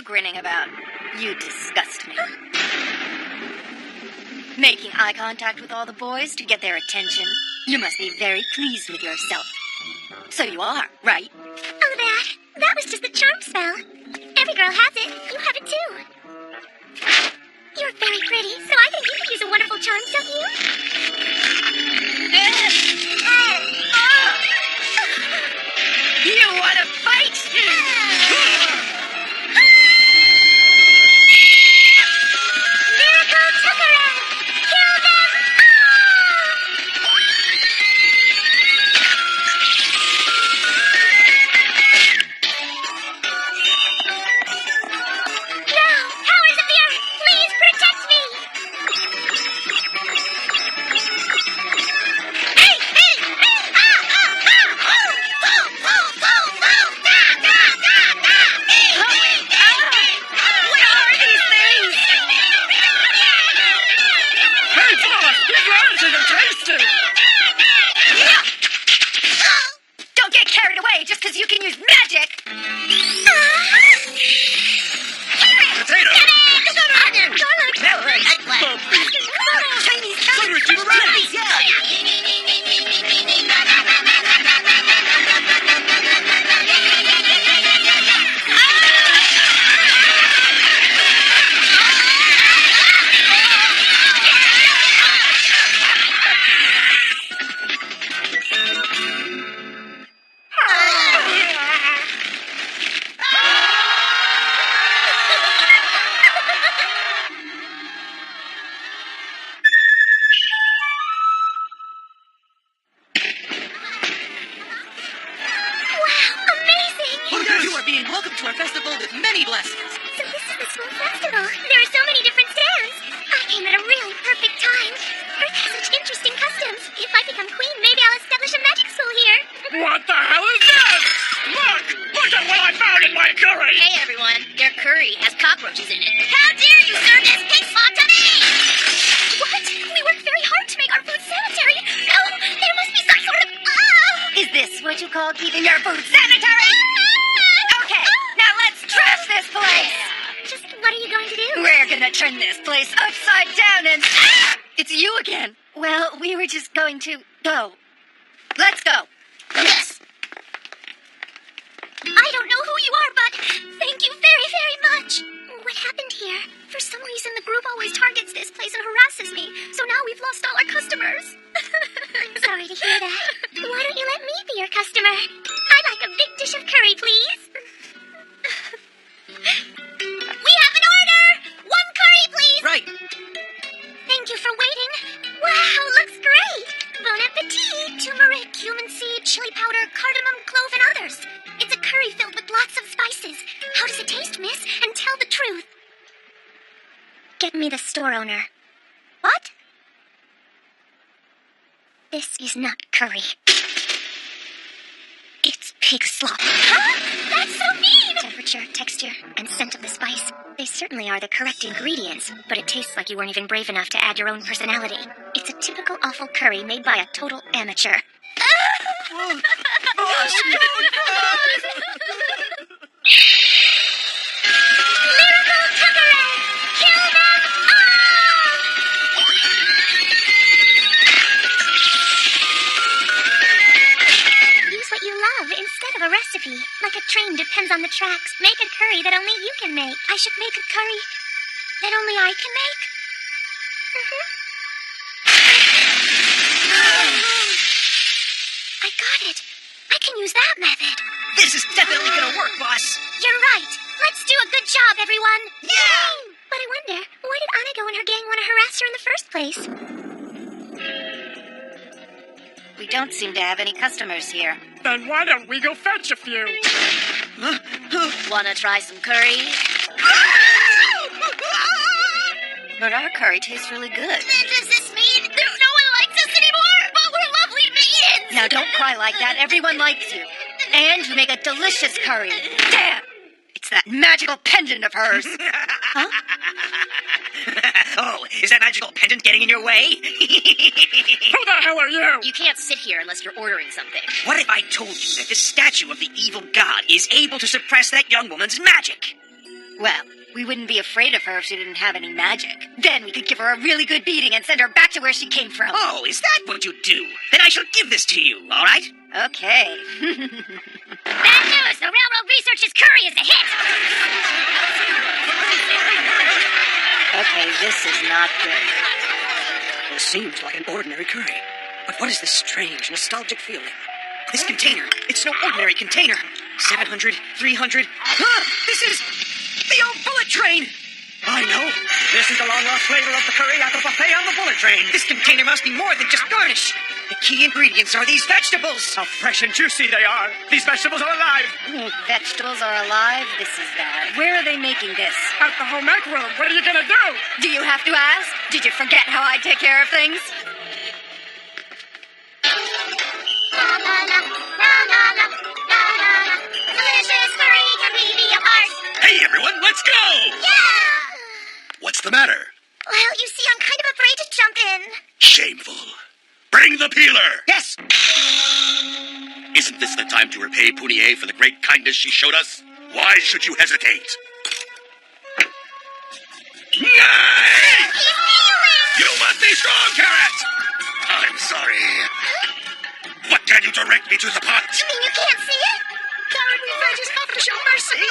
grinning about? You disgust me. Making eye contact with all the boys to get their attention. You must be very pleased with yourself. So you are, right? Oh, that was just the charm spell. Every girl has it. You have it too. You're very pretty, so I think you could use a wonderful charm, don't you? You want to fight? Miracle Tuckerer! Kill them all! Now, powers of the earth, please protect me! Hey! What are these things? Hey, boss! These radishes are tasty! Don't get carried away just because you can use magic! Potato! Onion! Celery! Chinese Celery, keep it running! You are being welcomed to our festival with many blessings. So this is the school festival. There are so many different stands. I came at a really perfect time. Earth has such interesting customs. If I become queen, maybe I'll establish a magic school here. What the hell is this? Look at what I found in my curry! Hey everyone, your curry has cockroaches in it. How dare you serve this pig slop to me? What? We work very hard to make our food sanitary. No, there must be some sort of... Is this what you call keeping your food sanitary? Okay, now let's trash this place! Just what are you going to do? We're gonna turn this place upside down and... It's you again. Well, we were just going to go. Let's go. Yes. I don't know who you are, but thank you very, very much. What happened here? For some reason, the group always targets this place and harasses me, so now we've lost all our customers. I'm sorry to hear that. Why don't you let me be your customer? I'd like a big dish of curry, please. We have an order! One curry, please! Right. Thank you for waiting. Wow, looks great. Bon appetit. Turmeric, cumin seed, chili powder, cardamom, clove, and others. It's a curry filled with lots of spices. How does it taste, miss? And tell the truth. Get me the store owner. What? This is not curry. It's pig slop. Huh? That's so mean! Temperature, texture, and scent of the spice. They certainly are the correct ingredients, but it tastes like you weren't even brave enough to add your own personality. It's a typical awful curry made by a total amateur. Miracle Tuckerer! Kill them all! Use what you love instead of a recipe. Like a train depends on the tracks. Make a curry that only you can make. I should make a curry that only I can make? I got it. I can use that method. This is definitely gonna work, boss. You're right. Let's do a good job, everyone. Yeah! But I wonder, why did Anago and her gang want to harass her in the first place? We don't seem to have any customers here. Then why don't we go fetch a few? Wanna try some curry? But our curry tastes really good. Does this mean no one likes us anymore? But we're lovely maidens! Now don't cry like that. Everyone likes you. And you make a delicious curry. Damn! It's that magical pendant of hers. Huh? Oh, is that magical pendant getting in your way? Who the hell are you? You can't sit here unless you're ordering something. What if I told you that this statue of the evil god is able to suppress that young woman's magic? Well, we wouldn't be afraid of her if she didn't have any magic. Then we could give her a really good beating and send her back to where she came from. Oh, is that what you do? Then I shall give this to you, all right? Okay. Bad news! The railroad research's curry is a hit! Okay, this is not good. It seems like an ordinary curry. But what is this strange, nostalgic feeling? This container, it's no ordinary container. 700, 300. This is the old bullet train. I know. This is the long-lost flavor of the curry at the buffet on the bullet train. This container must be more than just garnish. The key ingredients are these vegetables. How fresh and juicy they are. These vegetables are alive. Vegetables are alive? This is bad. Where are they making this? At the home ec room. What are you gonna do? Do you have to ask? Did you forget how I take care of things? La la la, la la la, la la la. Delicious curry can we be a part? Hey, everyone, let's go! Yeah! What's the matter? Well, you see, I'm kind of afraid to jump in. Shameful. Bring the peeler! Yes. Isn't this the time to repay Punie for the great kindness she showed us? Why should you hesitate? Nay! You must be strong, Carrot! I'm sorry. What can you direct me to the pot? You mean you can't see it? Carrot, we just have to show mercy.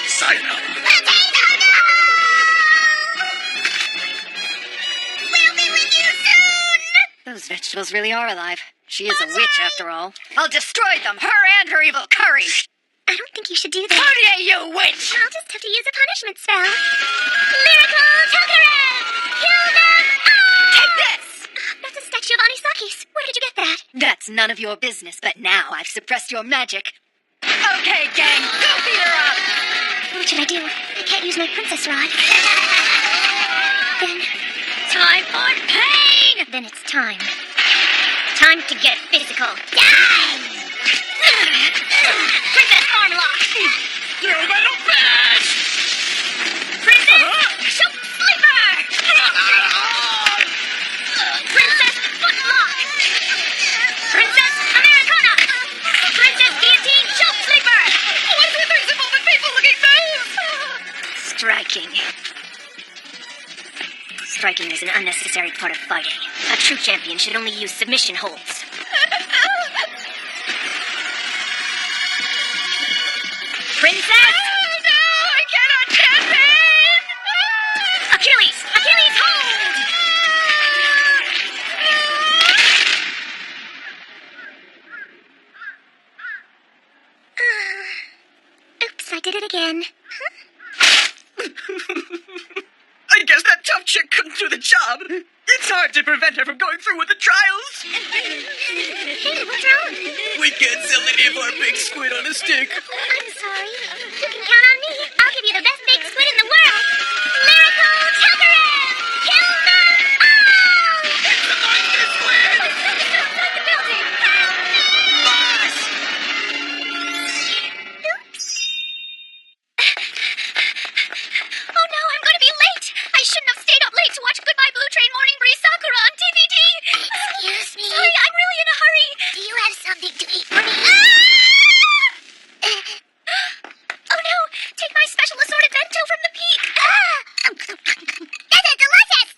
Cyanide. We'll be with you soon! Those vegetables really are alive. She is a witch, after all. I'll destroy them, her and her evil curry. I don't think you should do that. Punie, you witch! I'll just have to use a punishment spell. Miracle Tuckerer! Kill them all! Take this! That's a statue of Anisaki's. Where did you get that? That's none of your business, but now I've suppressed your magic. Okay, gang, go beat her up! What should I do? I can't use my princess rod. Then Time for pain! Then it's time. Time to get physical. Die! Princess Armlock! You little bitch! Princess Choke Sleeper! Princess Footlock! Princess Americana! Princess Guillotine Choke Sleeper! What is with these involving people-looking things? Striking. Striking is an unnecessary part of fighting. A true champion should only use submission holds. Princess! Oh, no, I cannot champion! Achilles! Achilles, hold! Oops, I did it again. I guess that tough chick couldn't do the job. It's hard to prevent her from going through with the trials. Hey, what's wrong? We can't sell any of our big squid on a stick. I'm sorry. You can count on me. I'll give you the best baked squid in the world. Miracle Tuckerer! Kill them all! It's the monster squid! Outside the building! Help me! Boss! Oops. Oh no, I'm going to be late. I shouldn't have stayed up late to watch Goodbye Blue Train Morning Breeze Sakura on DVD. Excuse me. Sorry, I'm really in a hurry. Do you have something to eat for me? Oh no! Take my special assorted bento from the peak! This is delicious!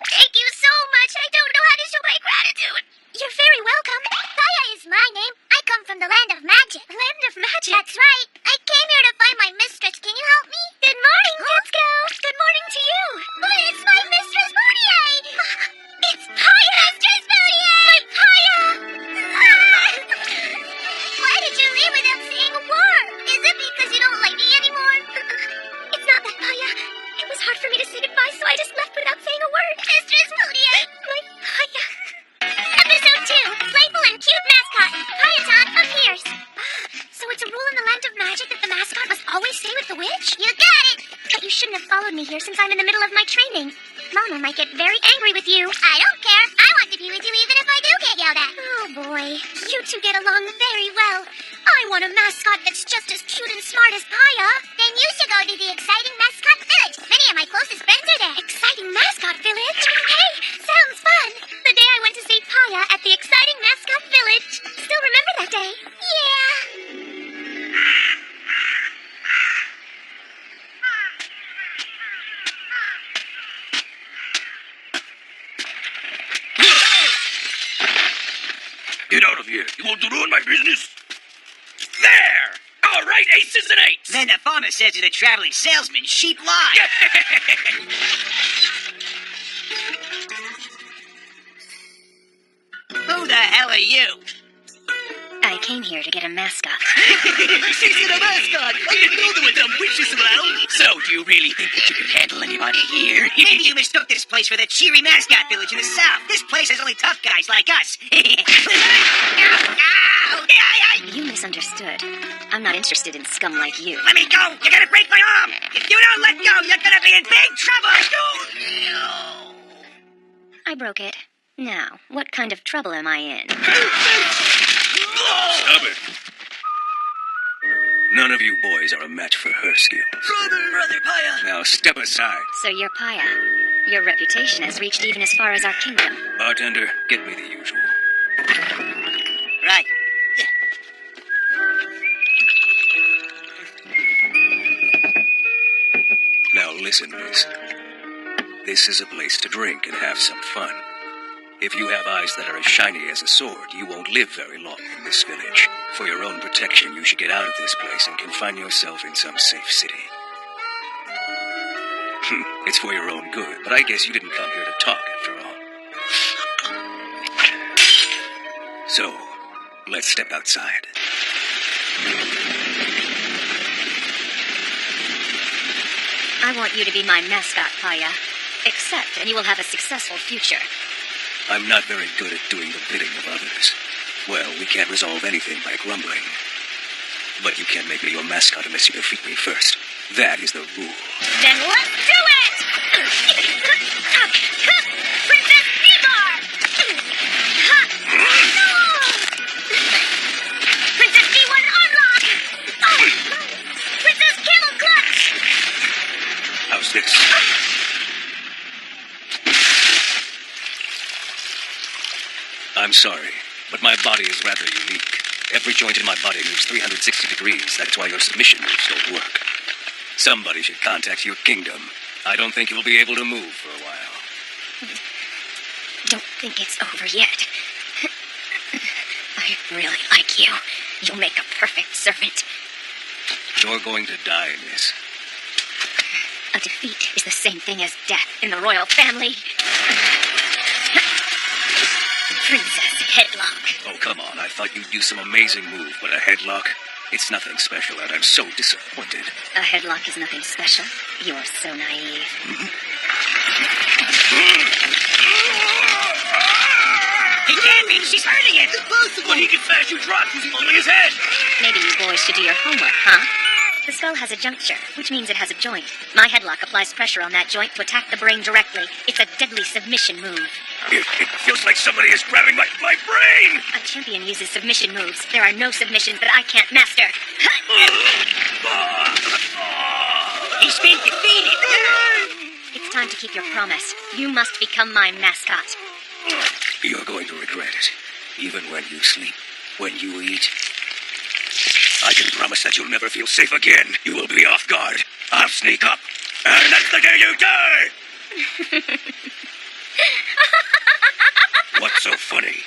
Thank you so much! I don't know how to show my gratitude! You're very welcome. Paya is my name. I come from the land of magic. Land of magic? That's right. I came here to find my mistress. Can you help me? Good morning, Ditsko! Good morning to you! But it's my mistress Punie! It's Paya! Mistress Punie! My Paya! Why did you leave without saying a word? Is it because you don't like me anymore? It's not that, Paya. It was hard for me to say goodbye, so I just left without saying a word. Mistress Punie! My Paya. Episode 2. Playful and cute mascot. Paya-tan appears. So it's a rule in the land of magic that the mascot must always stay with the witch? You got it! But you shouldn't have followed me here since I'm in the middle of my training. Mama might get very angry with you. I don't care. I want to be with you even if I do get yelled at. Oh boy, you two get along very well. I want a mascot that's just as cute and smart as Paya. Then you should go to the exciting mascot village. Many of my closest friends are there. Exciting mascot village? Hey, sounds fun. The day I went to see Paya at the exciting mascot village. Still remember that day? Yeah. Get out of here. You want to ruin my business? There! All right, aces and eights! Then the farmer says to the traveling salesman, sheep lie. Who the hell are you? I came here to get a mascot. She's a mascot. I can build it with them witches around. So, do you really think that you can handle anybody here? Maybe you mistook this place for the cheery mascot village in the south. This place has only tough guys like us. You misunderstood. I'm not interested in scum like you. Let me go. You're gonna break my arm. If you don't let go, you're gonna be in big trouble. I broke it. Now, what kind of trouble am I in? Stop it. None of you boys are a match for her skills. Brother Paya. Now step aside. So you're Paya. Your reputation has reached even as far as our kingdom. Bartender, get me the usual. Right. Now listen, miss. This is a place to drink and have some fun. If you have eyes that are as shiny as a sword, you won't live very long in this village. For your own protection, you should get out of this place and confine yourself in some safe city. It's for your own good, but I guess you didn't come here to talk after all. So, let's step outside. I want you to be my mascot, Paya. Accept, and you will have a successful future. I'm not very good at doing the bidding of others. Well, we can't resolve anything by grumbling. But you can't make me your mascot unless you defeat me first. That is the rule. Then let's do it! Princess Nebar! Princess D1 unlock! Princess Camel Clutch! How's this? I'm sorry, but my body is rather unique. Every joint in my body moves 360 degrees. That's why your submission moves don't work. Somebody should contact your kingdom. I don't think you'll be able to move for a while. Don't think it's over yet. I really like you. You'll make a perfect servant. You're going to die, miss. A defeat is the same thing as death in the royal family. Princess Headlock. Oh, come on. I thought you'd do some amazing move, but a headlock? It's nothing special, and I'm so disappointed. A headlock is nothing special. You're so naive. He can't be. She's hurting it. But he can smash you drops using only his head. Maybe you boys should do your homework, huh? The skull has a juncture, which means it has a joint. My headlock applies pressure on that joint to attack the brain directly. It's a deadly submission move. It feels like somebody is grabbing my brain! A champion uses submission moves. There are no submissions that I can't master. He's been defeated. It's time to keep your promise. You must become my mascot. You're going to regret it. Even when you sleep, when you eat. I can promise that you'll never feel safe again. You will be off guard. I'll sneak up. And that's the day you die! What's so funny?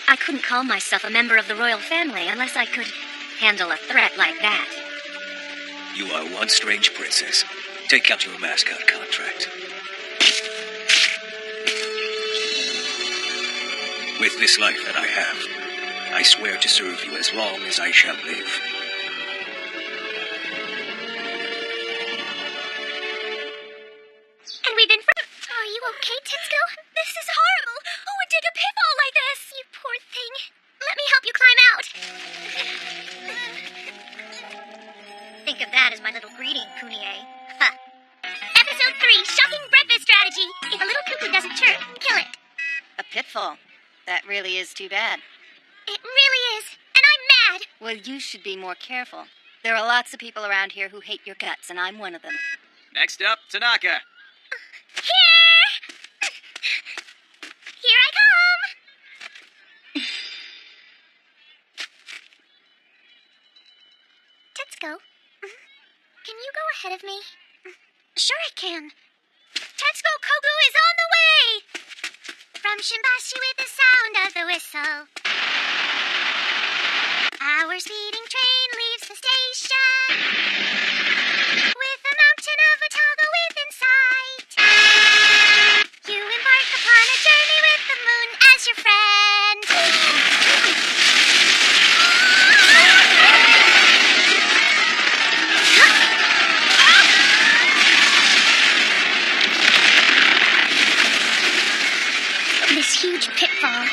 I couldn't call myself a member of the royal family unless I could handle a threat like that. You are one strange princess. Take out your mascot contract. With this life that I have, I swear to serve you as long as I shall live. And we've been Are you okay, Tetsuko? This is horrible. Who would take a pitfall like this? You poor thing. Let me help you climb out. Think of that as my little greeting, Punie. Huh. Episode 3, Shocking Breakfast Strategy. If a little cuckoo doesn't chirp, kill it. A pitfall. That really is too bad. It really is. And I'm mad. Well, you should be more careful. There are lots of people around here who hate your guts, and I'm one of them. Next up, Tanaka. Here! Here I come! Tetsuko, can you go ahead of me? Sure I can. Tetsuko Kogu is on the way! from Shimbashi with the sound of the whistle. Our speeding train leaves the station with the mountain of Otago within sight. You embark upon a journey with the moon as your friend. This huge pitfall.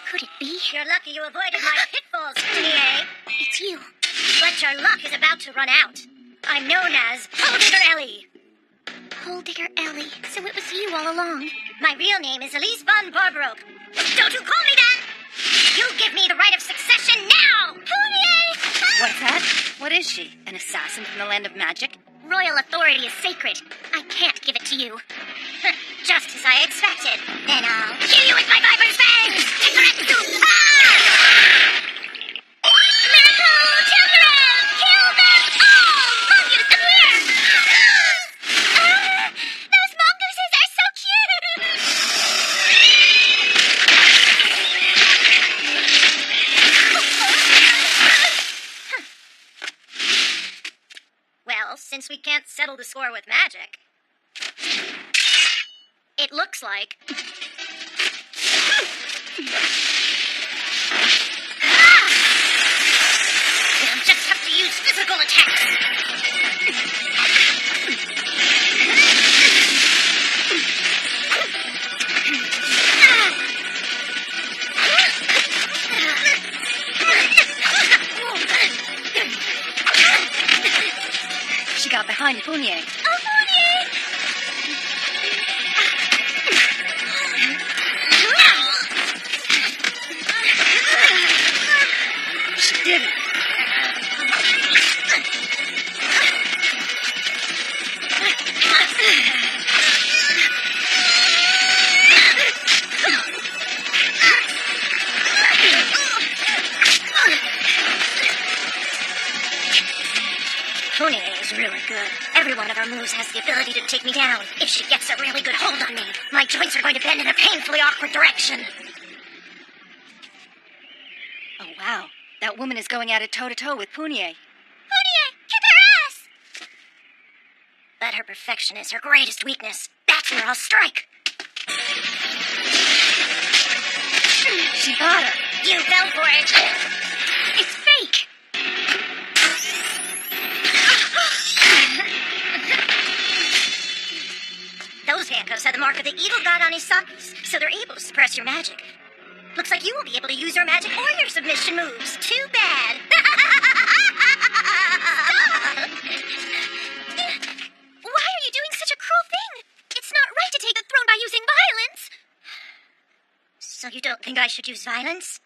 Could it be? You're lucky you avoided my pitfalls, Punie. It's you. But your luck is about to run out. I'm known as Hole Digger Ellie. Hole Digger Ellie. So it was you all along. My real name is Elise von Barbaroque. Don't you call me that! You give me the right of succession now! Punie! What's that? What is she? An assassin from the land of magic? Royal authority is sacred. I can't give it to you. Just as I expected. Then I'll kill you with my viper's fangs! Miracle Temporary! Kill them all! Mongoose, come here! Those mongooses are so cute! Well, since we can't settle the score with magic, it looks like... We'll just have to use physical attacks. She got behind Punie. Oh, Punie! She did it. Punie is really good. Every one of her moves has the ability to take me down. If she gets a really good hold on me, my joints are going to bend in a painfully awkward direction. Oh, wow. That woman is going at it toe-to-toe with Punie. Punie, kick her ass! But her perfection is her greatest weakness. That's where I'll strike. She got her. You fell for it. It's fake. Those handcuffs have the mark of the evil god on his socks, so they're able to suppress your magic. Looks like you won't be able to use your magic or your submission moves. Too bad. Why are you doing such a cruel thing? It's not right to take the throne by using violence. So you don't think I should use violence?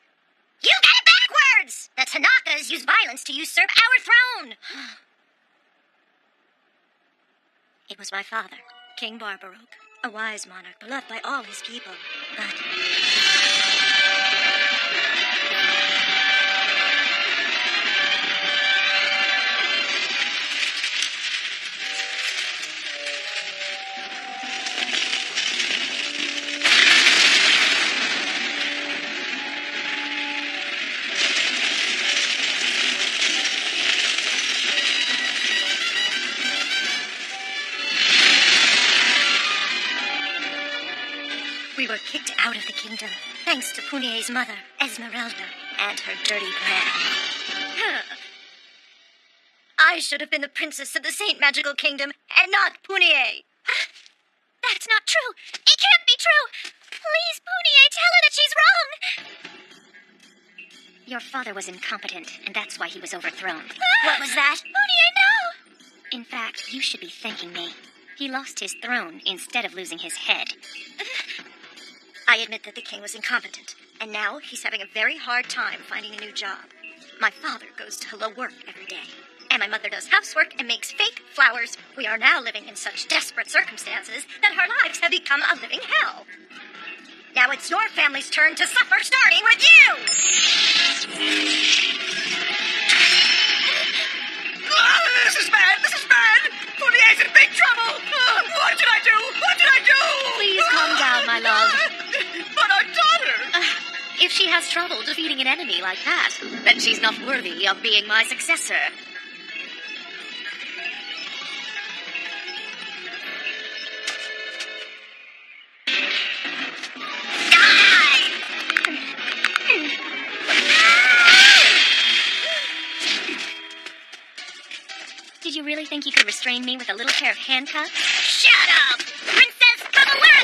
You got it backwards! The Tanakas use violence to usurp our throne. It was my father, King Barbaroque, a wise monarch beloved by all his people. But we were kicked out of the kingdom, thanks to Punie's mother, Esmeralda, and her dirty plan. I should have been the princess of the Saint Magical Kingdom, and not Punie. That's not true. It can't be true. Please, Punie, tell her that she's wrong. Your father was incompetent, and that's why he was overthrown. What was that? Punie, no. In fact, you should be thanking me. He lost his throne instead of losing his head. I admit that the king was incompetent, and now he's having a very hard time finding a new job. My father goes to hello work every day, and my mother does housework and makes fake flowers. We are now living in such desperate circumstances that our lives have become a living hell. Now it's your family's turn to suffer, starting with you! This is bad! This is bad! Punie's in big trouble! What did I do? What did I do? has trouble defeating an enemy like that, then she's not worthy of being my successor. Did you really think you could restrain me with a little pair of handcuffs? Shut up! Princess Cavalera!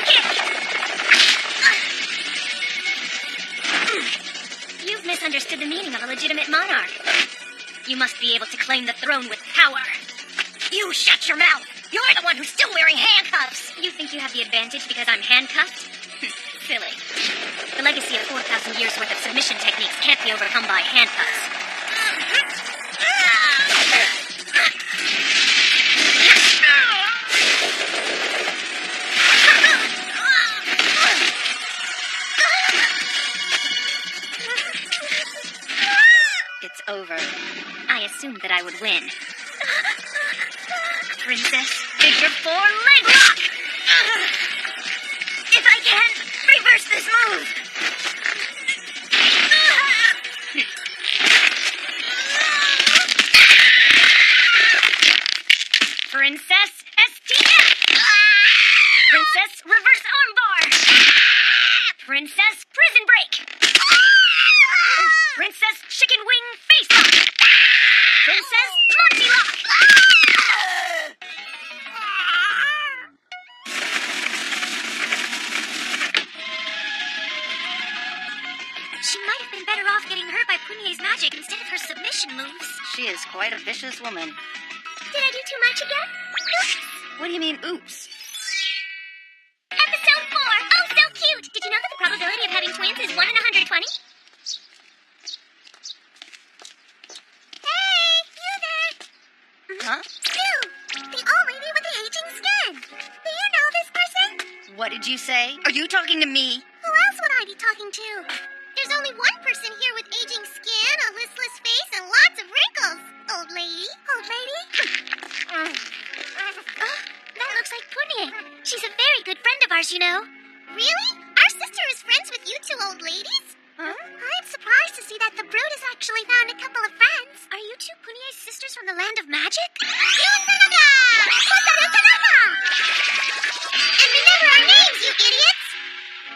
You've misunderstood the meaning of a legitimate monarch. You must be able to claim the throne with power. You shut your mouth! You're the one who's still wearing handcuffs! You think you have the advantage because I'm handcuffed? Silly. The legacy of 4,000 years' worth of submission techniques can't be overcome by handcuffs. It's over. I assumed that I would win. Princess, figure 4 leg lock! If I can, reverse this move! Princess STF! Princess reverse armbar! Princess prison break! Princess chicken wing face lock! Princess Monty lock! She might have been better off getting hurt by Punie's magic instead of her submission moves. She is quite a vicious woman. Did I do too much again? Oops. What do you mean, oops? Episode 4. Oh, so cute. Did you know that the probability of having twins is 1 in 120? Hey, you there. Huh? You, the old lady with the aging skin. Do you know this person? What did you say? Are you talking to me? Who else would I be talking to? There's only one person here with aging skin, a listless face, and lots of wrinkles. Old lady. Old lady? That looks like Punie. She's a very good friend of ours, you know. Really? Our sister is friends with you two old ladies? Huh? I'm surprised to see that the Brood has actually found a couple of friends. Are you two Punie's sisters from the land of magic? And remember our names, you idiots!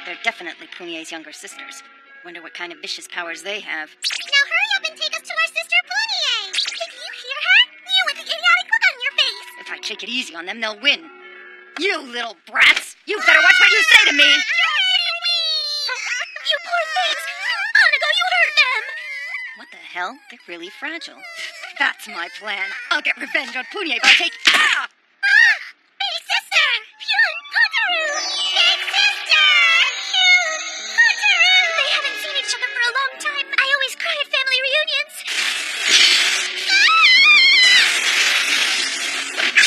They're definitely Punie's younger sisters. Wonder what kind of vicious powers they have. Now hurry up and take us to our sister Punie! Did you hear her? You with the idiotic look on your face! If I take it easy on them, they'll win. You little brats! You better watch what you say to me! You poor things! Anago, you hurt them! What the hell? They're really fragile. That's my plan. I'll get revenge on Punie by taking... Ah! Big sister! Hyun Potaru! Big sister! Hyun Potaru! They haven't seen each other for a long time. I always cry at family reunions.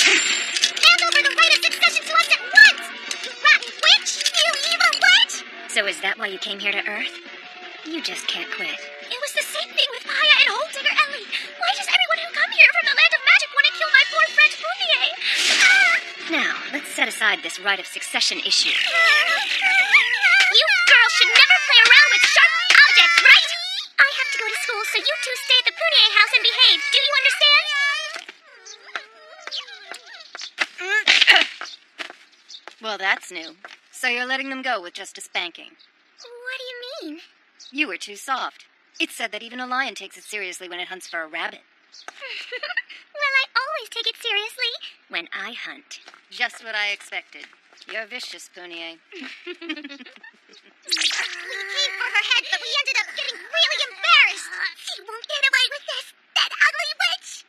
Hand over the right of succession to us at once! You rotten witch! You evil witch! So is that why you came here to Earth? You just can't quit. It was the same thing with Maya and Old Digger Ellie. Why does everyone who come here from the land of magic want to kill my poor friend Punie? Now, let's set aside this right of succession issue. You girls should never play around with sharp objects, right? I have to go to school, so you two stay at the Punie house and behave. Do you understand? Well, that's new. So you're letting them go with just a spanking. What do you mean? You were too soft. It's said that even a lion takes it seriously when it hunts for a rabbit. Well, I always take it seriously. When I hunt. Just what I expected. You're vicious, Punie. We came for her head, but we ended up getting really embarrassed. She won't get away with this, that ugly witch.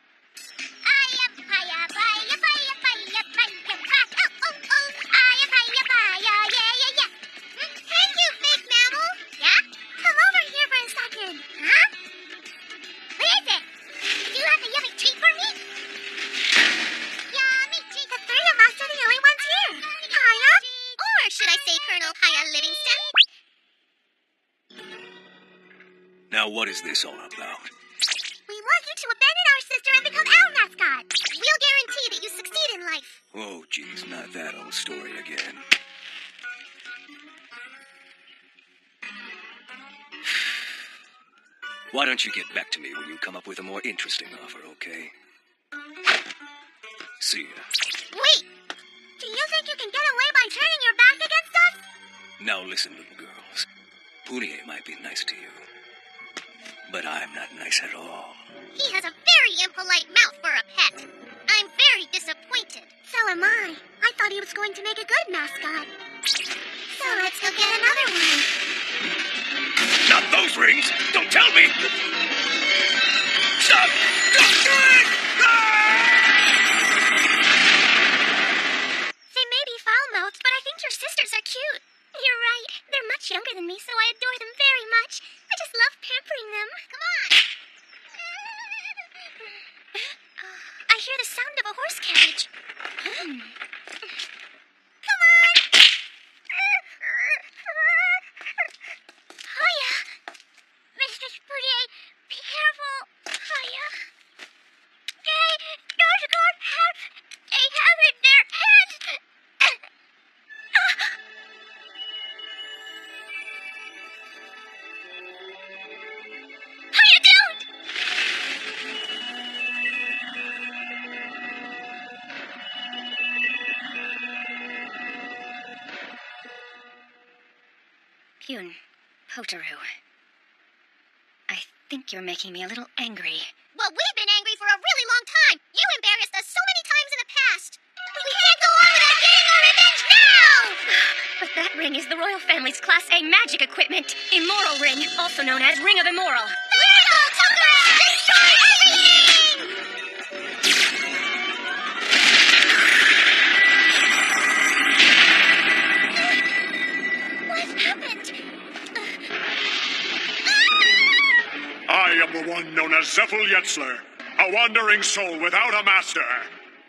Thank you, fake mammal. Yeah? Come over here for a second. Huh? What is it? Do you have a yummy treat for me? Yummy treat. The three of us are the only ones here. Haya? Or should I say Colonel Haya Livingston? Now, what is this all about? We want you to abandon our sister and become our mascot. We'll guarantee that you succeed in life. Oh, geez, not that old story again. Why don't you get back to me when you come up with a more interesting offer, okay? See ya. Wait! Do you think you can get away by turning your back against us? Now listen, little girls. Punie might be nice to you, but I'm not nice at all. He has a very impolite mouth for a pet. I'm very disappointed. So am I. I thought he was going to make a good mascot. So let's go get another one. Not those rings! Don't tell me! Stop! Don't do it! They may be foul-mouthed, but I think your sisters are cute. You're right. They're much younger than me, so I adore them very much. I just love pampering them. Come on! I hear the sound of a horse carriage. Come on! Hiya! Mistress Punie, be careful. Hiya. Those goats they have in their heads. Hiya, don't! Pune, Potaru. I think you're making me a little angry. Well, we've been angry for a really long time. You embarrassed us so many times in the past. We can't go on without getting our revenge now! But that ring is the royal family's Class A magic equipment. Immoral ring, also known as Ring of Immoral. Lyrical Tucker! Destroy everything! What happened? I am the one known as Zephyl Yetzler, a wandering soul without a master.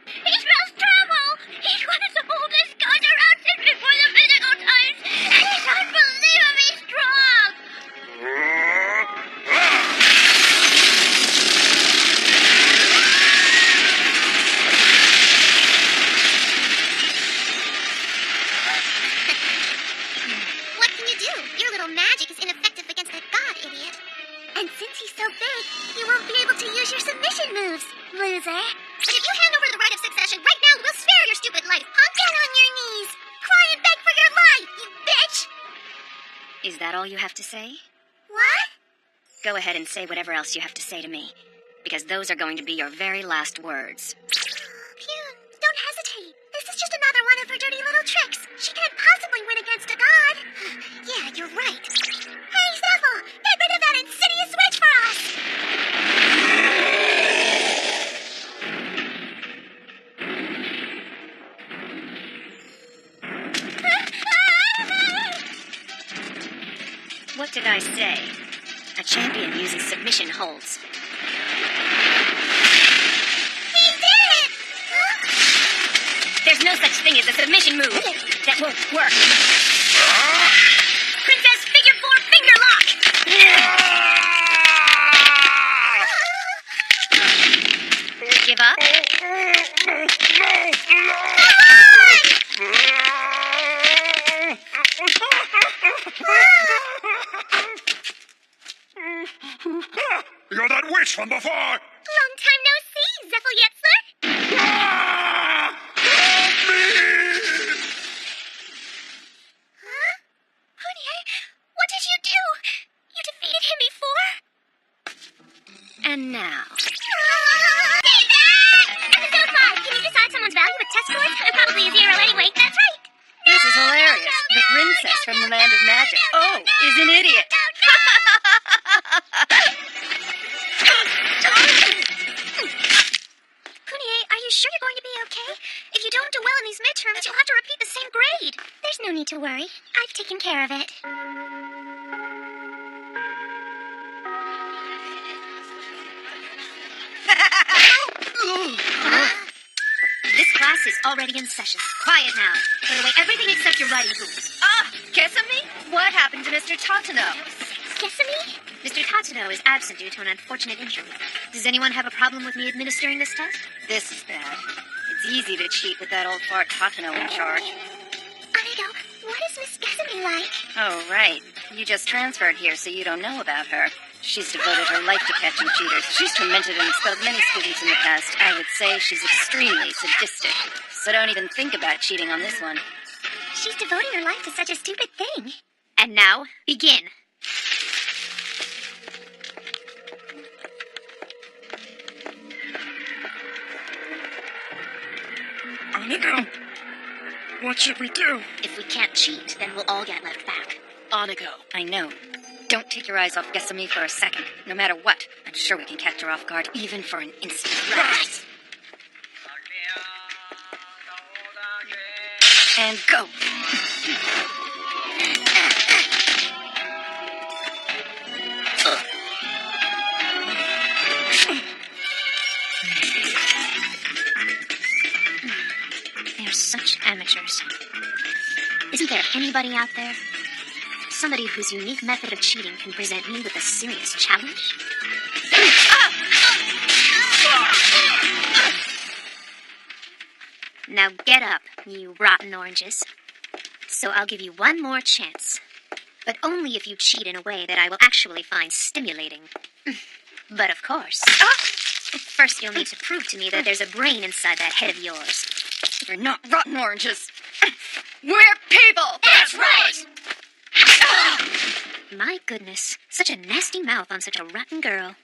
He smells terrible! He's one of the oldest gods around since before the mythical times, and he's unbelievably strong! What can you do? Your little magic is ineffective against a god, idiot. And since he's so big, you won't be able to use your submission moves, loser. But if you hand over the right of succession right now, we'll spare your stupid life. Huh? Get on your knees. Cry and beg for your life, you bitch! Is that all you have to say? What? Go ahead and say whatever else you have to say to me, because those are going to be your very last words. Pune, don't hesitate. This is just another one of her dirty little tricks. She can't possibly win against a god. Yeah, you're right. Hey, Zephyl, get rid of that insidious witch for us! What did I say? A champion uses submission holds. He did it! There's no such thing as a submission move. That won't work. Princess Figure 4 Finger Lock! Give up? You're that witch from before! Long time no see, Zephyl Yetzler. Help me! Huh? Punie, what did you do? You defeated him before? And now. Episode 5. Can you decide someone's value with test scores? They're probably a 0 anyway. That's right. This is hilarious. The princess from the land of magic. Oh, is an idiot. Punie, are you sure you're going to be okay? If you don't do well in these midterms, you'll have to repeat the same grade. There's no need to worry. I've taken care of it. This class is already in session. Quiet now. Put away everything except your writing tools. Kesame? What happened to Mr. Tatano? Sesame? Mr. Tatsuno is absent due to an unfortunate injury. Does anyone have a problem with me administering this test? This is bad. It's easy to cheat with that old fart Tatano in charge. Amigo, what is Miss Sesame like? Oh, right. You just transferred here, so you don't know about her. She's devoted her life to catching cheaters. She's tormented and expelled many students in the past. I would say she's extremely sadistic. So don't even think about cheating on this one. She's devoting her life to such a stupid thing. And now, begin. Onigo, what should we do? If we can't cheat, then we'll all get left back. Onigo, I know. Don't take your eyes off Gesame for a second. No matter what, I'm sure we can catch her off guard, even for an instant. Right. And go. They're such amateurs. Isn't there anybody out there? Somebody whose unique method of cheating can present me with a serious challenge? Now get up, you rotten oranges. So I'll give you one more chance. But only if you cheat in a way that I will actually find stimulating. But of course. First you'll need to prove to me that there's a brain inside that head of yours. We're not rotten oranges. We're people! That's right! My goodness, such a nasty mouth on such a rotten girl.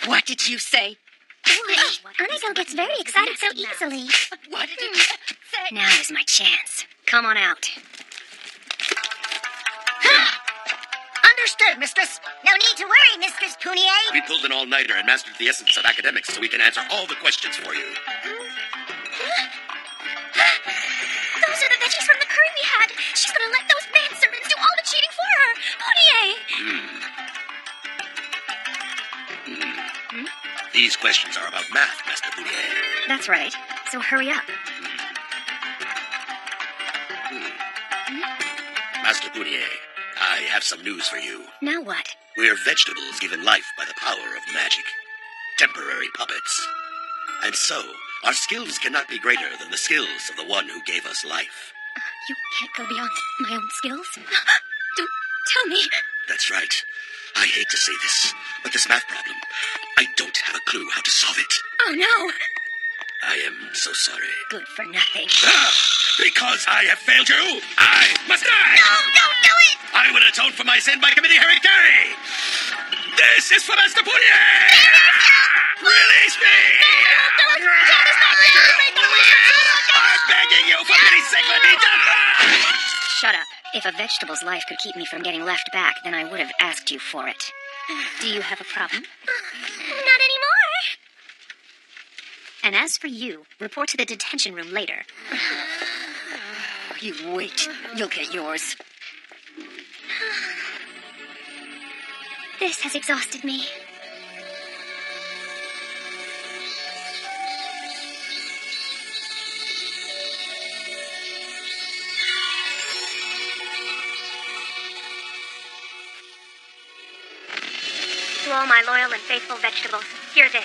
What did you say? Onigo gets very excited so easily. What did you say? Now is my chance. Come on out. Understood, mistress. No need to worry, Mistress Punie. We pulled an all-nighter and mastered the essence of academics so we can answer all the questions for you. Those are the veggies from the curry we had. She's gonna let those manservants do all the cheating for her. Punie! These questions are about math, Master Punie. That's right. So hurry up. Master Punie, I have some news for you. Now what? We're vegetables given life by the power of magic. Temporary puppets. And so, our skills cannot be greater than the skills of the one who gave us life. You can't go beyond my own skills? Don't tell me. That's right. I hate to say this, but this math problem, I don't have a clue how to solve it. Oh, no. I am so sorry. Good for nothing. Because I have failed you, I must die! No, don't do it! I will atone for my sin by committing herediary! This is for Master Punie! Release me! I'm begging you, for pity's sake, let me die! Shut up. If a vegetable's life could keep me from getting left back, then I would have asked you for it. Do you have a problem? Not anymore. And as for you, report to the detention room later. You wait. You'll get yours. This has exhausted me. To all my loyal and faithful vegetables, hear this.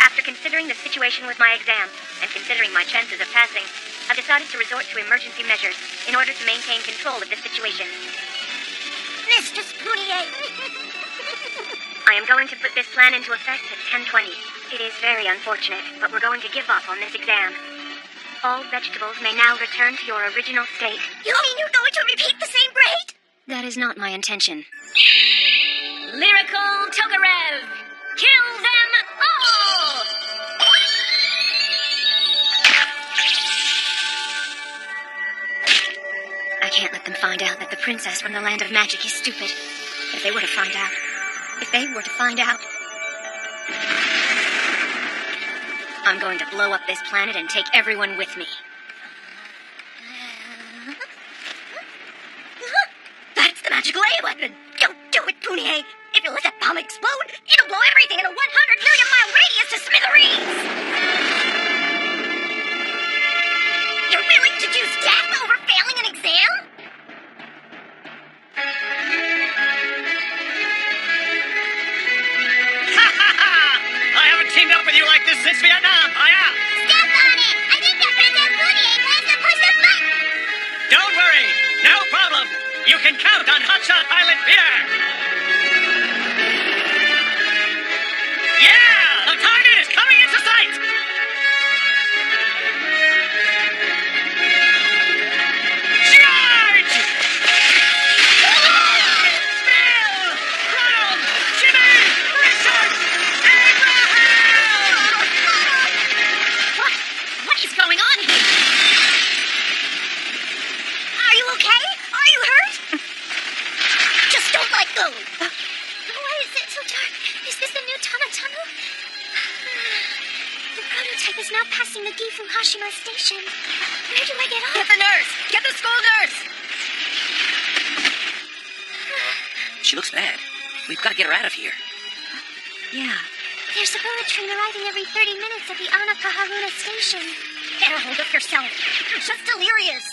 After considering the situation with my exam, and considering my chances of passing, I've decided to resort to emergency measures in order to maintain control of this situation. Mistress Punie! I am going to put this plan into effect at 10:20. It is very unfortunate, but we're going to give up on this exam. All vegetables may now return to your original state. You mean you're going to repeat the same grade? That is not my intention. Lyrical Tokarev! Kill them all! I can't let them find out that the princess from the land of magic is stupid. But if they were to find out... I'm going to blow up this planet and take everyone with me. That's the magical A weapon! Don't do it, Punie! If you let that bomb explode, it'll blow everything in a 100 million mile radius to smithereens! You're willing to choose death over failing an exam? I haven't teamed up with you like this since Vietnam. Step on it! I think that Princess Punie plans to push the button! Don't worry. No problem. You can count on Hotshot Pilot Peter. on here? Are you okay? Are you hurt? Just don't let go. Why is it so dark? Is this the new Tama tunnel? The prototype is now passing the Gifu Hashima station. Where do I get off? Get the nurse! Get the school nurse! She looks bad. We've got to get her out of here. Yeah. There's a bullet train arriving every 30 minutes at the Anakaharuna station. Get a hold of yourself. You're just delirious.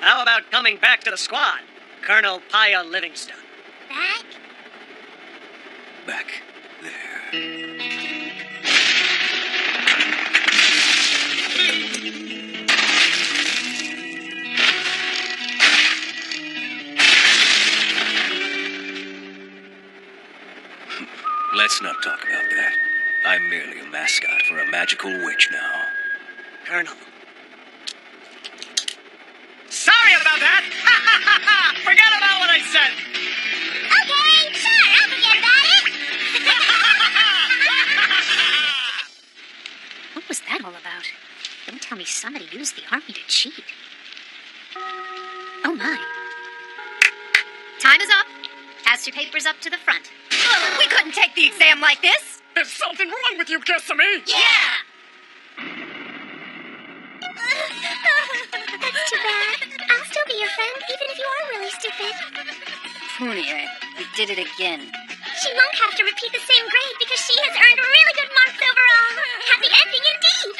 How about coming back to the squad, Colonel Paya Livingston? Back? Back there. Let's not talk about that. I'm merely a mascot for a magical witch now. Colonel. Sorry about that! Forget about what I said! Okay, sure, I'll forget about it. What was that all about? Don't tell me somebody used the army to cheat. Oh my. Time is up. Pass your papers up to the front. We couldn't take the exam like this. There's something wrong with you, Kissimmee! Yeah! That's too bad. I'll still be your friend, even if you are really stupid. Punie, you did it again. She won't have to repeat the same grade because she has earned really good marks overall. Happy ending indeed.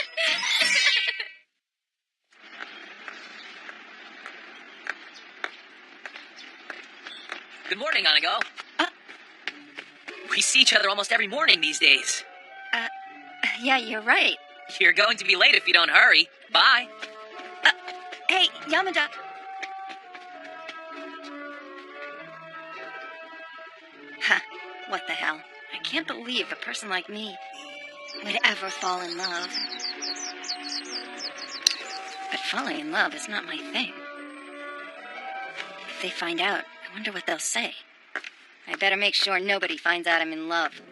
Good morning, Anago. We see each other almost every morning these days. Yeah, you're right. You're going to be late if you don't hurry. Bye. Hey, Yamada. Ha, what the hell? I can't believe a person like me would ever fall in love. But falling in love is not my thing. If they find out, I wonder what they'll say. I better make sure nobody finds out I'm in love.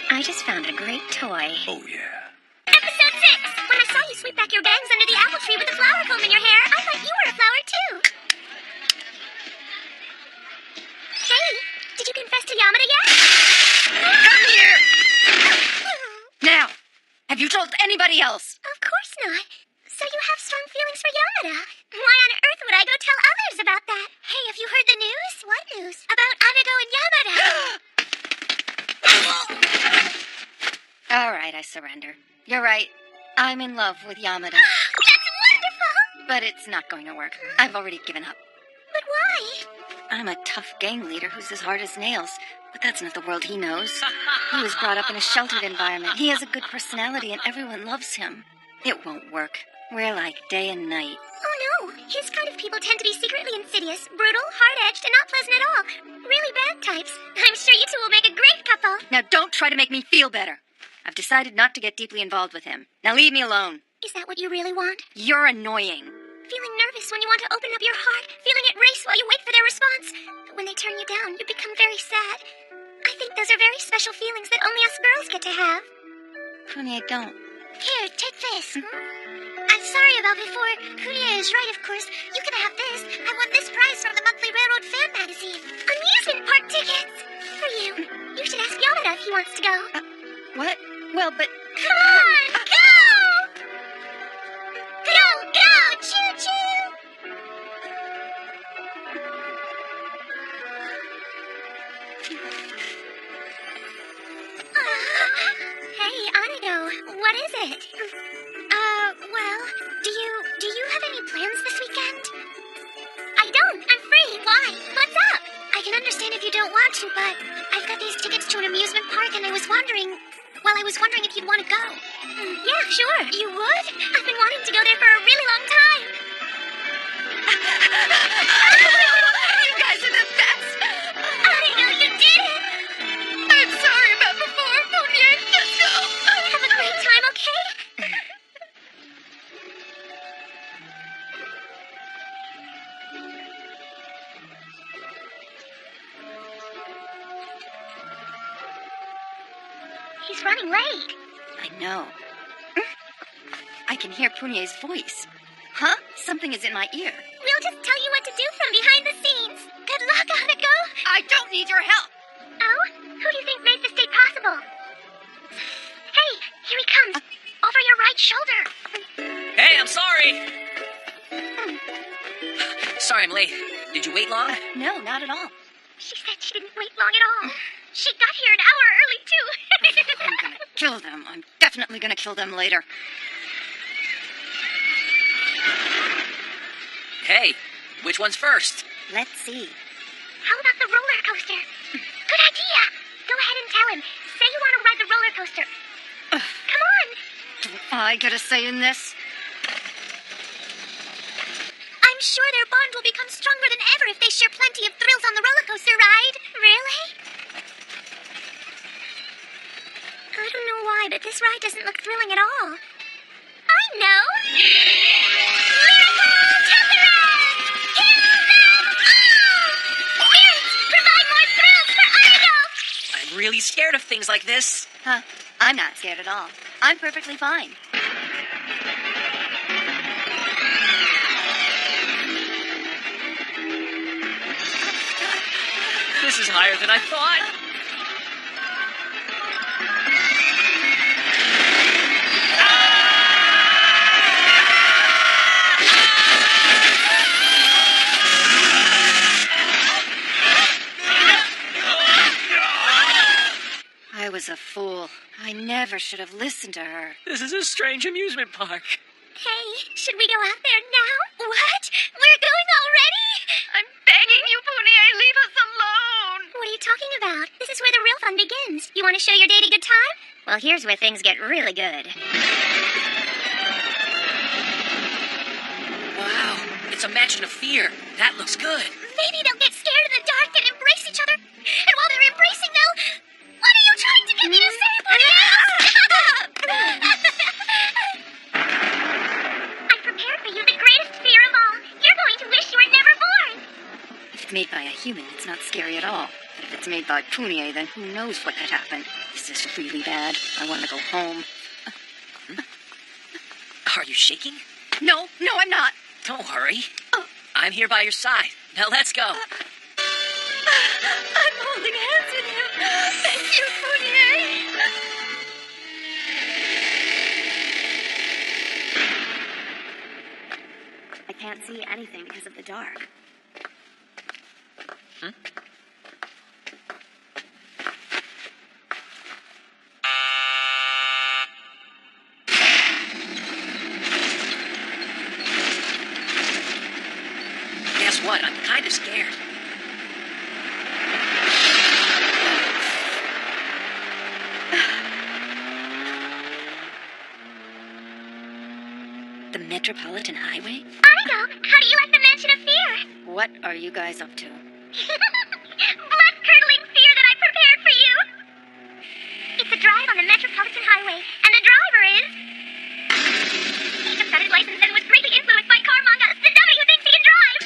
I just found a great toy. Oh, yeah. Episode 6. When I saw you sweep back your bangs under the apple tree with the flower comb in your hair, I thought you were a flower too. Hey, did you confess to Yamada yet? Come here! Now, have you told anybody else? Of course not. So you have strong feelings for Yamada. Why on earth would I go tell others about that? Hey, have you heard the news? What news? About Anago and Yamada. All right, I surrender. You're right. I'm in love with Yamada. That's wonderful. But it's not going to work. I've already given up. But why? I'm a tough gang leader who's as hard as nails. But that's not the world he knows. He was brought up in a sheltered environment. He has a good personality and everyone loves him. It won't work. We're like day and night. Oh no, his kind of people tend to be secretly insidious, brutal, hard-edged, and not pleasant at all. Really bad types. I'm sure you two will make a great couple. Now don't try to make me feel better. I've decided not to get deeply involved with him. Now leave me alone. Is that what you really want? You're annoying. Feeling nervous when you want to open up your heart, feeling it race while you wait for their response. But when they turn you down, you become very sad. I think those are very special feelings that only us girls get to have. Punie, don't. Here, take this. I'm sorry about before. Punie is right, of course. You can have this. I won this prize from the Monthly Railroad Fan Magazine. Amusement park tickets. For you. You should ask Yamada if he wants to go. What? Well, but... Come on, go! Go, go, choo-choo! What is it? Well, do you have any plans this weekend? I don't. I'm free. Why? What's up? I can understand if you don't want to, but I've got these tickets to an amusement park and I was wondering if you'd want to go. Yeah, sure. You would? I've been wanting to go there for a really long time. You guys are the best. I know you did. I'm sorry about before, Punie. Let's go. Have a great time, okay? He's running late. I know. I can hear Punie's voice. Huh? Something is in my ear. We'll just tell you what to do from behind the scenes. Good luck, Hanako. I don't need your help. Oh? Who do you think made this date possible? Hey, here he comes. Over your right shoulder. Hey, I'm sorry. Sorry I'm late. Did you wait long? No, not at all. She said she didn't wait long at all. She got here an hour early, too. I'm gonna kill them. I'm definitely gonna kill them later. Hey, which one's first? Let's see. How about the roller coaster? Good idea. Go ahead and tell him. Say you want to ride the roller coaster. Come on. Do I get a say in this? I'm sure their bond will become stronger than ever if they share plenty of thrills on the roller coaster ride. Really? I don't know why, but this ride doesn't look thrilling at all. I know! Miracle Temporary! Kill them all! Spirits, provide more thrills for Idol! I'm really scared of things like this. Huh? I'm not scared at all. I'm perfectly fine. This is higher than I thought. I was a fool. I never should have listened to her. This is a strange amusement park. Hey, should we go out there now? What? We're going already? I'm begging you, Punie, leave us alone. What are you talking about? This is where the real fun begins. You want to show your date a good time? Well, here's where things get really good. Wow, it's a mansion of fear. That looks good. Maybe they'll get scared in the dark and embrace each other. And while they're embracing, they'll... What are you trying to get me to say, Punie? I prepared for you the greatest fear of all. You're going to wish you were never born. If it's made by a human, it's not scary at all. But if it's made by Punie, then who knows what could happen. This is really bad. I want to go home. Are you shaking? No, I'm not. Don't worry. I'm here by your side. Now let's go. I'm holding hands with you. Thank you, Punie. I can't see anything because of the dark. Guess what? I'm kind of scared. The Metropolitan Highway? Idol, how do you like the Mansion of Fear? What are you guys up to? Blood-curdling fear that I prepared for you. It's a drive on the Metropolitan Highway, and the driver is... He just got his license and was greatly influenced by car manga, the dummy who thinks he can drive.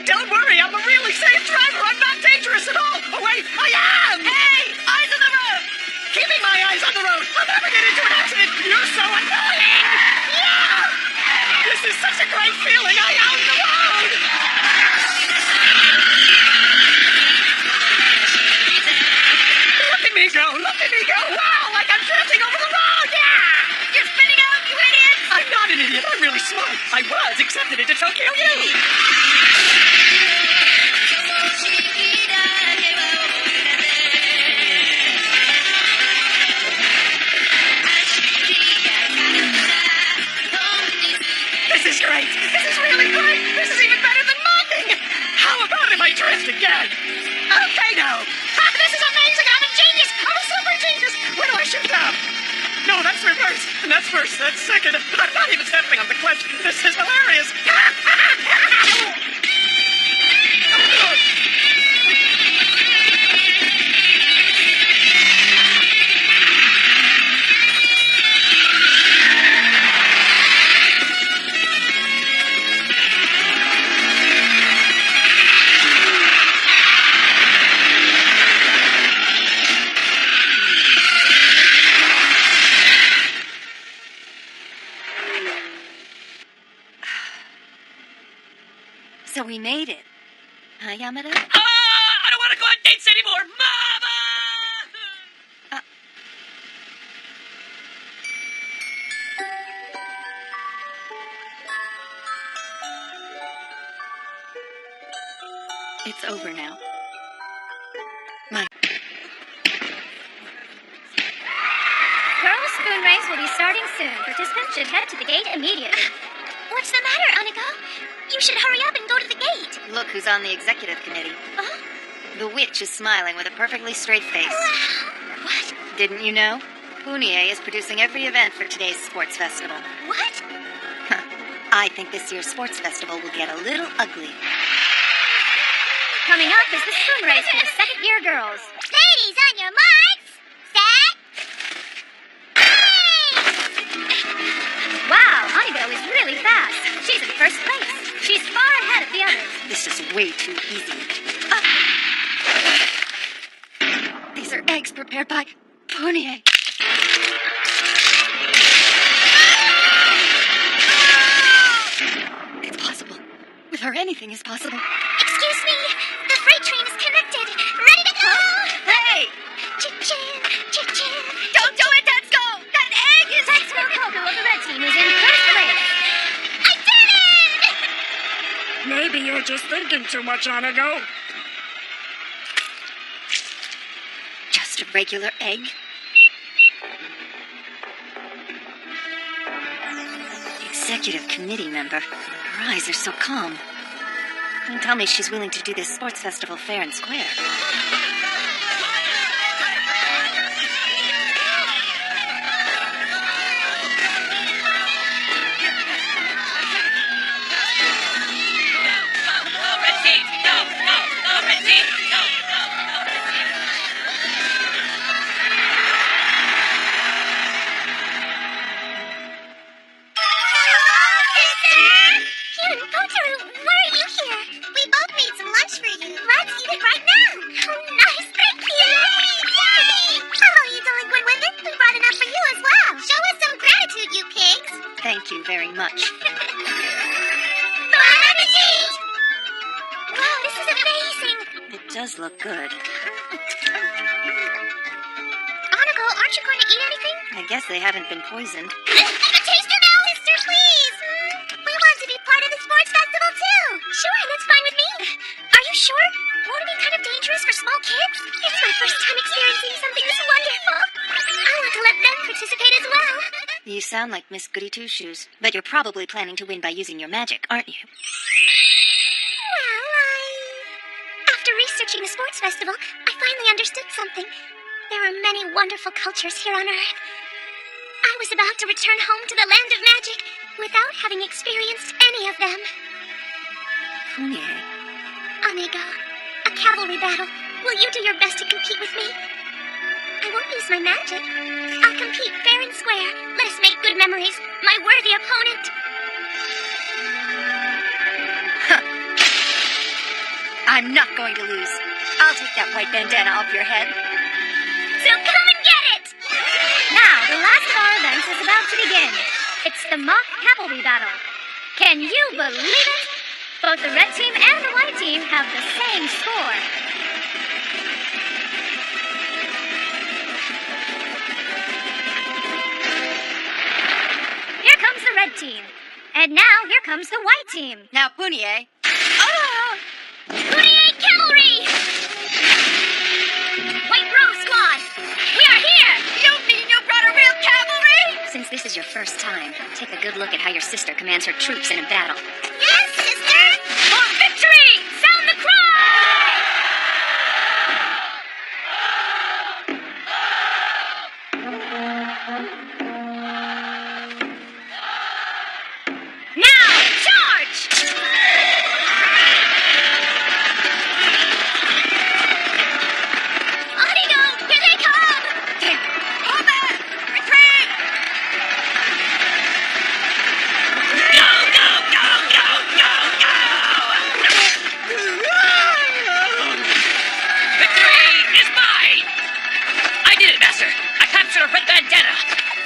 Don't worry, I'm a really safe driver. I'm not dangerous at all. Oh, wait, I am! Hey, eyes on the road! Keeping my eyes on the road. I'll never get into an accident. You're so annoying! Yeah! This is such a great feeling. I own the road! Look at me go! Look at me go! Wow, like I'm drifting over the road! Yeah! You're spinning out, you idiot. I'm not an idiot. I'm really smart. I was accepted into Tokyo U. Russian dub! No, that's reverse, and that's first, that's second. I'm not even stepping on the clutch. This is hilarious. So we made it. Huh, Yamada? I don't want to go on dates anymore, Mama! It's over now. My... Girls' spoon race will be starting soon. Participants should head to the gate immediately. What's the matter, Anigo? You should hurry up and go to the gate. Look who's on the executive committee. Huh? The witch is smiling with a perfectly straight face. Wow. What? Didn't you know? Punie is producing every event for today's sports festival. What? I think this year's sports festival will get a little ugly. Coming up is the spoon race for the second-year girls. Ladies, on your marks, set, Wow, Anigo is really fast. She's in first place. She's far ahead of the others. This is way too easy. These are eggs prepared by Punie. It's possible. With her, anything is possible. Excuse me. The freight train is connected. Ready to go. Hey! Chit-chin, chit-chin. Don't do it, Tetsuko! That egg is... Tetsuko Koku of the red team is in first place. I did it! Maybe you're just thinking too much, Anigo. Just a regular egg? Executive committee member. Her eyes are so calm. Don't tell me she's willing to do this sports festival fair and square. Red team! No, red team! No. Hyun, Kotaru, why are you here? we both made some lunch for you. Let's eat it right now. How nice, thank you. Yay! Hello, you delinquent women. We brought enough for you as well. Show us some gratitude, you pigs. Thank you very much. Bon appetit! Wow, this is amazing. It does look good. Anigo, aren't you going to eat anything? I guess they haven't been poisoned. A taster now, sister, please. We want to be part of the sports festival, too. Sure, that's fine with me. Are you sure? Won't it be kind of dangerous for small kids? It's my first time experiencing something this wonderful. I want to let them participate as well. You sound like Miss Goody Two-Shoes, but you're probably planning to win by using your magic, aren't you? After researching the sports festival, I finally understood something. There are many wonderful cultures here on Earth. I was about to return home to the land of magic without having experienced any of them. Punie. Amigo, a cavalry battle. Will you do your best to compete with me? I won't use my magic. I'll compete fair and square. Let us make good memories, my worthy opponent. I'm not going to lose. I'll take that white bandana off your head. So come and get it! Now, the last of our events is about to begin. It's the mock cavalry battle. Can you believe it? Both the red team and the white team have the same score. Here comes the red team. And now, here comes the white team. Now, Punie. Punie Cavalry! White Bra Squad! We are here! You mean you brought a real cavalry? Since this is your first time, take a good look at how your sister commands her troops in a battle. Yes, sister. For victory! Sound the cry! Now, charge! Onigo, here they come! Pull back! Retreat! Go, go, go, go, go, go! Victory is mine! I did it, Master. I captured a red bandana.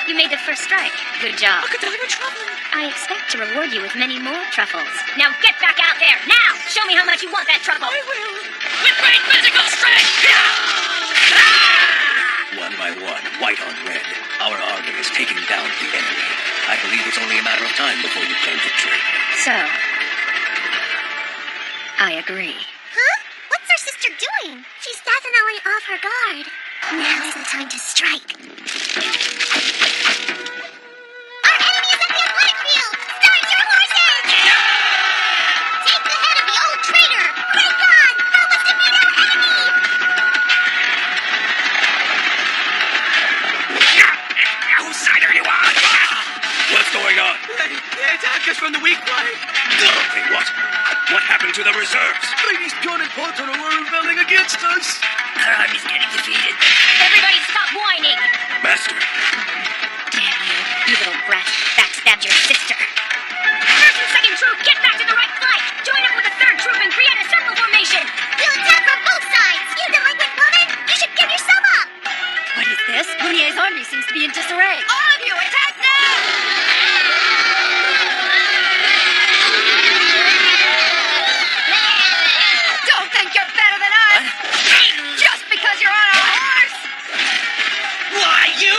You made the first strike. Good job. Look at that truffle. I expect to reward you with many more truffles. Now get back out there! Now! Show me how much you want that truffle! With great physical strength! One by one, white on red, our army is taking down the enemy. I believe it's only a matter of time before you claim victory. So, I agree. Huh? What's our sister doing? She's definitely off her guard. Now is the time to strike. Our enemy is at the athletic field! Start your horses! Take the head of the old traitor! Great God! Help us defeat our enemy! Whose side are you on? What's going on? They attacked us from the weak flank. Okay, what? What happened to the reserves? Ladies John and Potter were rebelling against us. Our army's getting defeated. Everybody stop whining! Master, Damn you, you little brat. Backstabbed your sister. First and second troop, get back to the right flank! Join up with the third troop and create a circle formation! We'll attack from both sides! You delinquent woman! You should give yourself up! What is this? Punier's army seems to be in disarray. All of you, attack now! Don't think you're better than us! Just because you're on a horse! Why, you?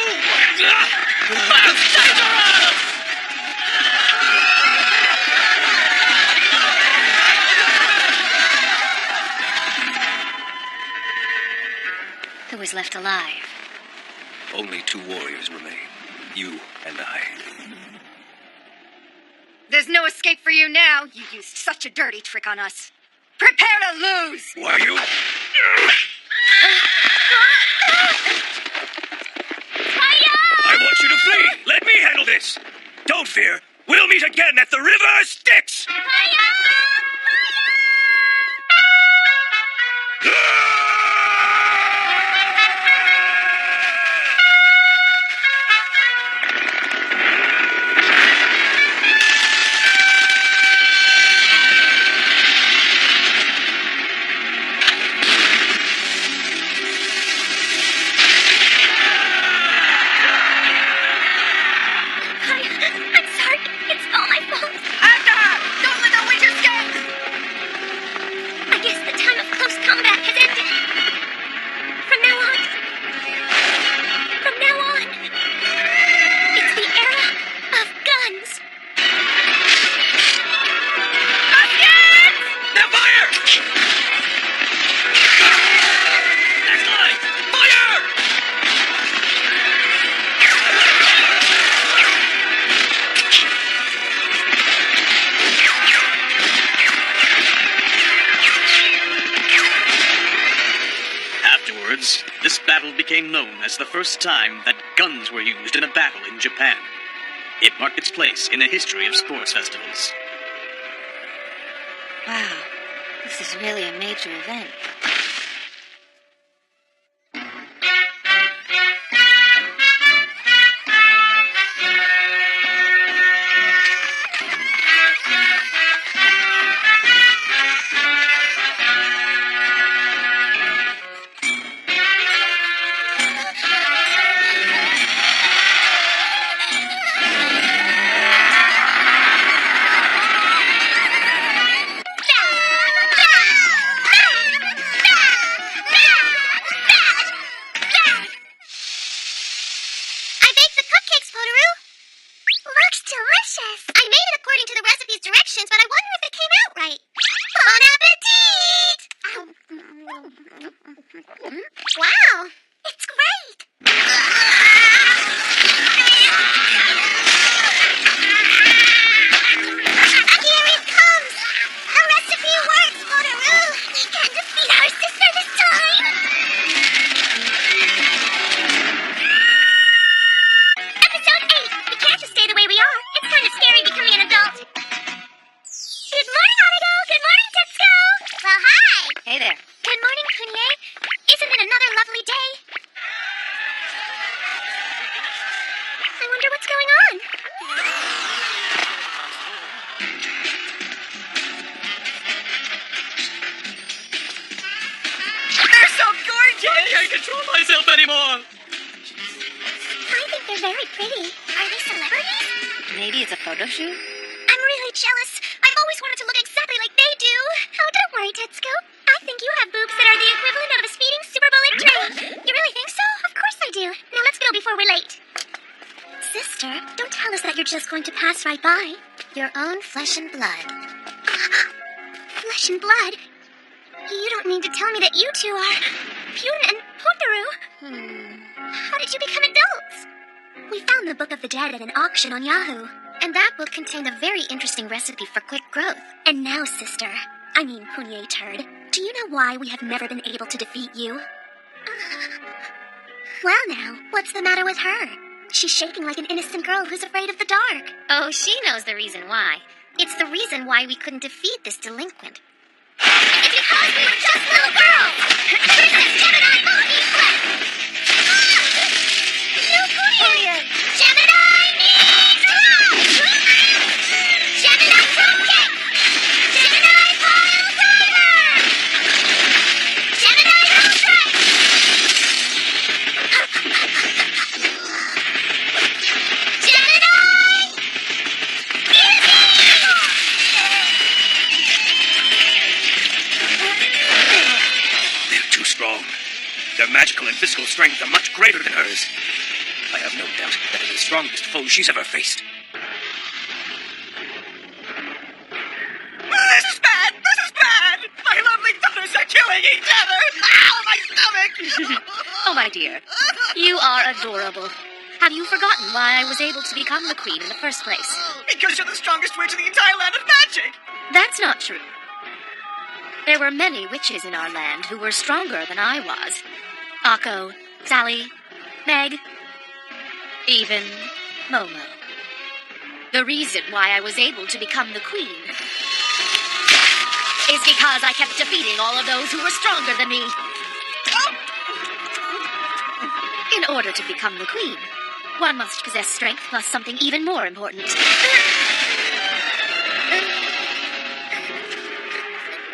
Who was left alive? only 2 warriors remain. You and I. There's no escape for you now. You used such a dirty trick on us. Prepare to lose! Why you? I want you to flee! Let me handle this! Don't fear! We'll meet again at the River Styx! I'm sorry. It's all my fault. Don't let the witch escape! I guess the time of close combat has ended. From now on, it's the era of guns. Muskets! Now fire! Next line! Fire! Afterwards, this battle became known as the first time that guns were used in a battle in Japan. It marked its place in the history of sports festivals. Wow, this is really a major event. I baked the cupcakes, Potaroo. Looks delicious. I made it according to the recipe's directions, but I wonder if it came out right. Bon appetit! Wow, it's great. Here it comes. The recipe works, Potaroo. We can defeat our sister this time. control myself anymore. I think they're very pretty. Are they celebrities? Maybe it's a photo shoot? I'm really jealous. I've always wanted to look exactly like they do. Oh, don't worry, Tetsuko. I think you have boobs that are the equivalent of a speeding super bullet train. You really think so? Of course I do. Now let's go before we're late. Sister, don't tell us that you're just going to pass right by. Your own flesh and blood. Flesh and blood? You don't mean to tell me that you two are Pune and Potaru? How did you become adults? We found the Book of the Dead at an auction on Yahoo. And that book contained a very interesting recipe for quick growth. And now, sister, I mean Punie Turd, do you know why we have never been able to defeat you? Well now, what's the matter with her? She's shaking like an innocent girl who's afraid of the dark. Oh, she knows the reason why. It's the reason why we couldn't defeat this delinquent. It's because we were just little girls! Princess Gemini Monkey Flip! No, Punie! Gemini needs love! Gemini Drop Kick! Gemini Pile Driver! Gemini Road Strike! Gemini! They're too strong. Their magical and physical strength are much greater than hers. I have no doubt that they're the strongest foe she's ever faced. This is bad! This is bad! My lovely daughters are killing each other! Ow, my stomach! Oh, my dear, you are adorable. Have you forgotten why I was able to become the queen in the first place? Because you're the strongest witch in the entire land of magic! That's not true. There were many witches in our land who were stronger than I was. Akko, Sally, Meg, even Momo. The reason why I was able to become the queen is because I kept defeating all of those who were stronger than me. In order to become the queen, one must possess strength plus something even more important.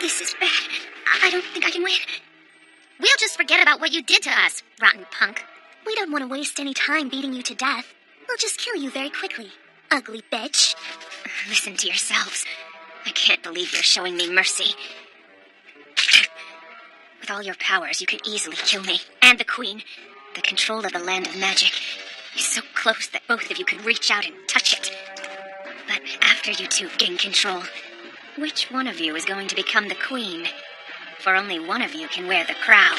This is bad. I don't think I can win. We'll just forget about what you did to us, rotten punk. We don't want to waste any time beating you to death. We'll just kill you very quickly. Ugly bitch. Listen to yourselves. I can't believe you're showing me mercy. With all your powers, you could easily kill me and the queen. The control of the land of magic is so close that both of you could reach out and touch it. But after you two gain control, which one of you is going to become the queen? For only one of you can wear the crown.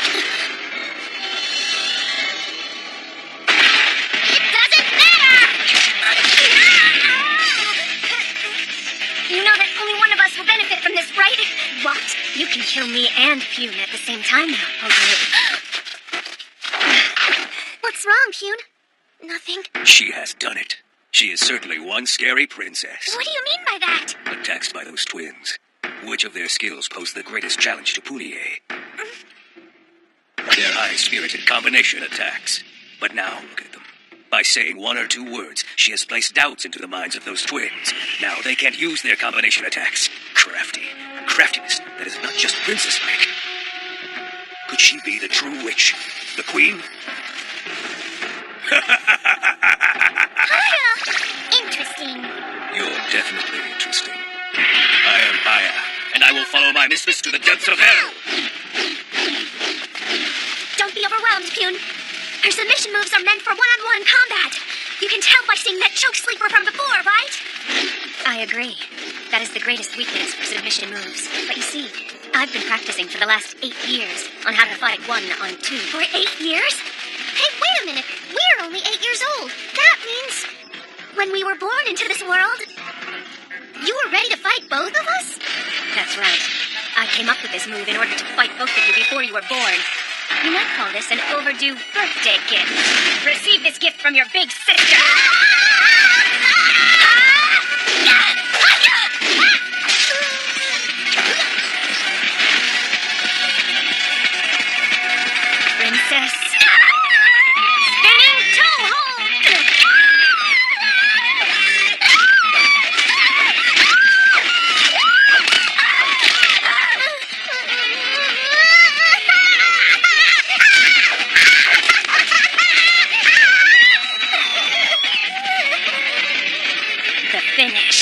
It doesn't matter! You know that only one of us will benefit from this, right? What? You can kill me and Pune at the same time now, What's wrong, Pune? Nothing. She has done it. She is certainly one scary princess. What do you mean by that? Attacks by those twins. Which of their skills pose the greatest challenge to Punie? Their high-spirited combination attacks. But now, look at them. By saying one or two words, she has placed doubts into the minds of those twins. Now they can't use their combination attacks. Crafty. Craftiness that is not just princess-like. Could she be the true witch? The queen? Interesting. You're definitely interesting. I am Maya, and I will follow my mistress to the depths of hell. Don't be overwhelmed, Pune. Her submission moves are meant for one-on-one combat. You can tell by seeing that choke sleeper from before, right? I agree. That is the greatest weakness for submission moves. But you see, I've been practicing for the last 8 years on how to fight 1-on-2. For 8 years? Hey, wait a minute. We're only 8 years old. That means when we were born into this world, you were ready to fight both of us? That's right. I came up with this move in order to fight both of you before you were born. You might call this an overdue birthday gift. Receive this gift from your big sister. Princess. Spinning toe hold. finished.